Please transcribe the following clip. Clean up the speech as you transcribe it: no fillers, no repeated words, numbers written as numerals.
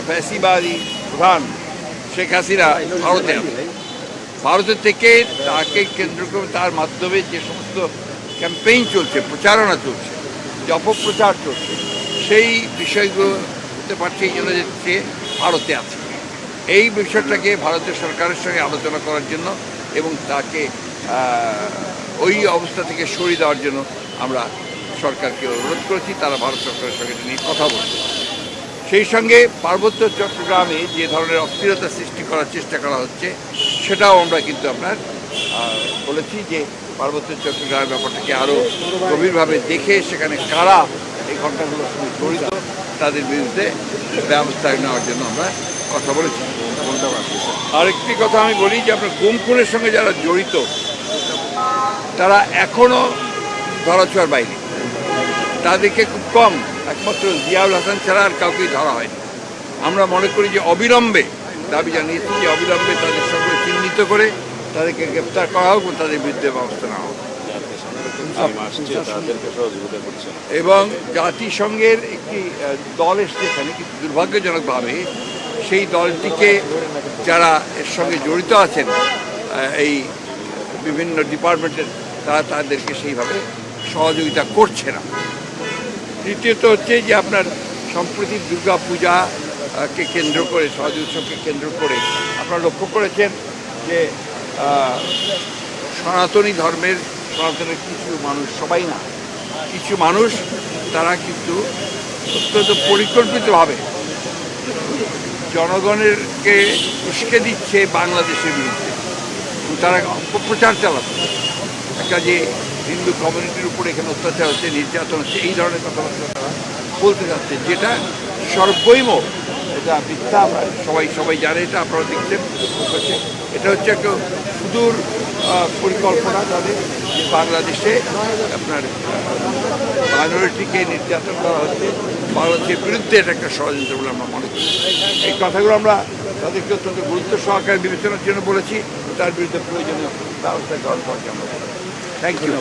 ফ্যাসিবাদী প্রধান শেখ হাসিনা ভারতের থেকে তাকে কেন্দ্র করে তার মাধ্যমে যে সমস্ত ক্যাম্পেইন চলছে, প্রচারণা চলছে, যে অপপ্রচার চলছে, সেই বিষয়গুলো হতে পারছে এই জন্য যে সে ভারতে আছে। এই বিষয়টাকে ভারতের সরকারের সঙ্গে আলোচনা করার জন্য এবং তাকে ওই অবস্থা থেকে সরিয়ে দেওয়ার জন্য আমরা সরকারকে অনুরোধ করেছি। তারা ভারত সরকারের সঙ্গে নিয়ে কথা বলছে। সেই সঙ্গে পার্বত্য চট্টগ্রামে যে ধরনের অস্থিরতা সৃষ্টি করার চেষ্টা করা হচ্ছে সেটাও আমরা কিন্তু আপনার বলেছি যে পার্বত্য চট্টগ্রামের ব্যাপারটাকে আরও গভীরভাবে দেখে সেখানে কারা এই ঘটনাগুলোর সঙ্গে জড়িত তাদের বিরুদ্ধে ব্যবস্থা নেওয়ার জন্য আমরা কথা বলেছি। আরেকটি কথা আমি বলি যে আপনার গুম খুনের সঙ্গে যারা জড়িত তারা এখনও ধরাছোঁয়ার বাইরে, তাদেরকে খুব কম, একমাত্র জিয়াউল হাসান ছাড়া আর কাউকেই ধরা হয়নি। আমরা মনে করি যে অবিলম্বে, দাবি জানিয়েছি যে অবিলম্বে তাদের সঙ্গে চিহ্নিত করে তাদেরকে গ্রেপ্তার করা হোক এবং তাদের বিরুদ্ধে ব্যবস্থা নেওয়া হোক। এবং জাতিসংঘের একটি দল এসছে এখানে, কিন্তু দুর্ভাগ্যজনকভাবে সেই দলটিকে যারা এর সঙ্গে জড়িত আছেন এই বিভিন্ন ডিপার্টমেন্টের, তারা তাদেরকে সেইভাবে সহযোগিতা করছে না। তৃতীয়ত হচ্ছে যে আপনার সম্প্রতি দুর্গা পূজাকে কেন্দ্র করে, সহজ উৎসবকে কেন্দ্র করে আপনারা লক্ষ্য করেছেন যে সনাতনী ধর্মের কিছু মানুষ, সবাই না, কিছু মানুষ তারা কিন্তু অত্যন্ত পরিকল্পিতভাবে জনগণেরকে উস্কে দিচ্ছে বাংলাদেশের বিরুদ্ধে। তারা অপপ্রচার চালাচ্ছে, একটা যে হিন্দু কমিউনিটির উপরে এখানে অত্যাচার হচ্ছে, নির্যাতন হচ্ছে, এই ধরনের কথাবার্তা তারা বলতে যাচ্ছে, যেটা সর্বৈম এটা মিথ্যা। আমরা সবাই জানে, এটা আপনারা দেখছেন হচ্ছে, এটা হচ্ছে একটা সুদূর পরিকল্পনা তাদের, যে বাংলাদেশে আপনার মাইনরিটিকে নির্যাতন করা হচ্ছে, বাংলাদেশের বিরুদ্ধে এটা একটা ষড়যন্ত্র বলে আমরা মনে করি। এই কথাগুলো আমরা তাদেরকে অত্যন্ত গুরুত্ব সহকারে বিবেচনার জন্য বলেছি, তার বিরুদ্ধে প্রয়োজনীয় ব্যবস্থা গ্রহণ করার জন্য। Thank you.